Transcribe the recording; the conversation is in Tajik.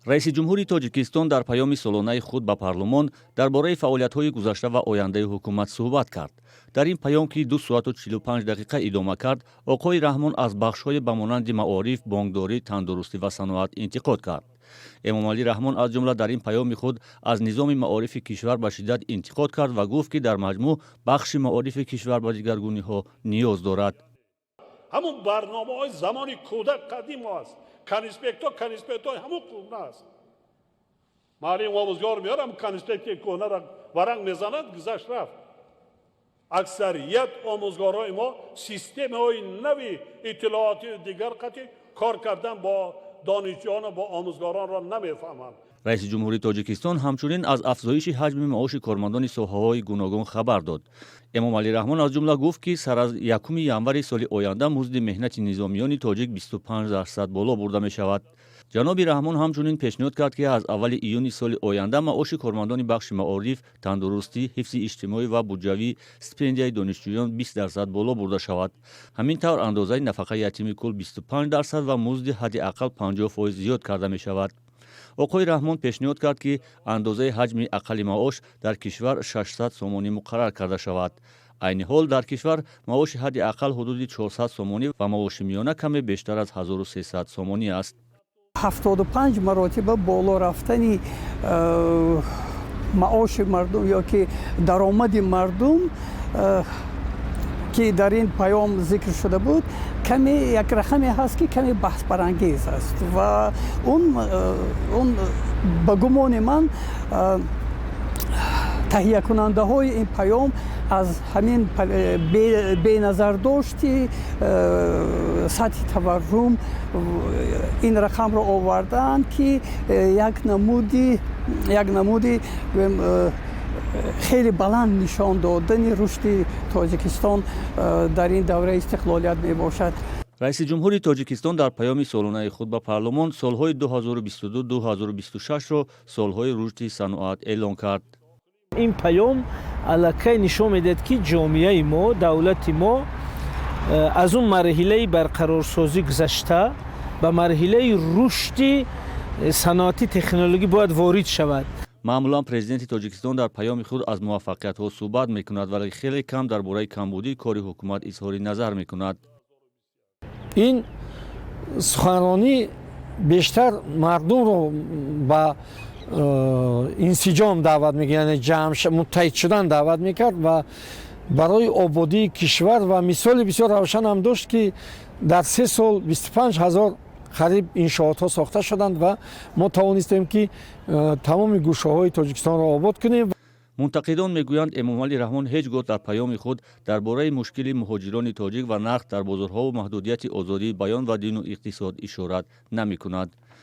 раиси ҷумҳури Тоҷикистон дар паёми солонаи худ ба парлумон дар бораи фаъолиятҳои гузашта ва ояндаи ҳукумат суҳбат кард. Дар ин паём, ки 2 соату 45 дақиқа идома кард, оқои Раҳмон аз бахшҳои ба монанди маориф, бонкдорӣ, тандурустӣ ва саноат интиқод кард. Эмомалӣ Раҳмон аз ҷумла дар ин паёми худ аз низоми маорифи кишвар ба шиддат интиқод кард ва гуфт, ки дар маҷмӯъ бахши маорифи кишвар ба дигаргуниҳо ниёз дорад. ҳамун барномаҳои замони кӯдак қадим аст. каниспектор ҳамун кӯҳна аст. маълим омӯзгор меорам, каниспекти кӯҳнаро варанг мезанад, гузашт рафт. аксарият омӯзгорҳои мо системаҳои нави иттилоотию дигар қатъи кор кардан бо донишҷӯёну бо омӯзгоронро намефаҳманд. раиси ҷумҳури Тоҷикистон ҳамчунин аз афзоиши ҳаҷми маоши кормандони соҳаҳои гуногун хабар дод. Эмомалӣ Раҳмон аз ҷумла гуфт, ки сар аз 1 январи соли оянда музди меҳнати низомиёни тоҷик 25% боло бурда мешавад. ҷаноби Раҳмон ҳамчунин пешниҳод кард, ки аз аввали июни соли оянда маоши кормандони бахши маориф, тандурустӣ, ҳифзи иҷтимоӣ ва буҷавӣ, стипендияи донишҷӯён 20% боло бурда шавад. ҳамин тавр андозаи нафақаи ятими кул 25% ва музди ҳадди ақал 50% зиёд карда мешавад. оқои Раҳмон пешниҳод кард, ки андозаи ҳаҷми аққали маош дар кишвар 600 сомонӣ муқаррар карда шавад. айни ҳол дар кишвар маоши ҳадди ақал ҳудуди 400 сомонӣ ва маоши миёна каме бештар аз 1300 сомонӣ аст. 75 маротиба боло рафтани маоши мардум ёки даромади мардум ки дар ин паём зикр шуда буд, каме як рақаме ҳаст, ки каме баҳсбарангез аст ва он ба гумони ман таҳиякунандаҳои ин паём аз ҳамин беназардошти сатҳи таваррум ин рақамро оварданд, ки як намуди хеле баланд нишон додани рушди Тоҷикистон дар ин давраи истиқлолият мебошад. раиси ҷумҳури Тоҷикистон дар паёми солонаи худ ба парлумон солҳои 2022-2026-ро солҳои рушди саноат эълон кард. ин паём аллакай нишон медиҳад, ки ҷомеаи мо, давлати мо аз он марҳилаи барқарорсозӣ гузашта ба марҳилаи рушди саноати технологӣ бояд ворид шавад. маъмулан президенти Тоҷикистон дар паёми худ аз муваффақиятҳо суҳбат мекунад, вале хеле кам дар бораи камбудии кори ҳукумат изҳори назар мекунад. ин суханронӣ бештар мардумро ба инсиҷом даъват мекард, яъне муттаҳид шудан даъват мекард ва барои ободии кишвар ва мисоли бисёр равшан ҳам дошт, ки дар 3 сол 25 000 қариб иншоотҳо сохта шуданд ва мо тавонистем, ки тамоми гӯшаҳои Тоҷикистонро обод кунем. мунтақидон мегӯянд, Эмомалӣ Раҳмон ҳеҷ гоҳ дар паёми худ дар бораи мушкили муҳоҷирони тоҷик ва нақд дар бозорҳо ва маҳдудияти озодии баён ва дину иқтисод ишорат намекунад.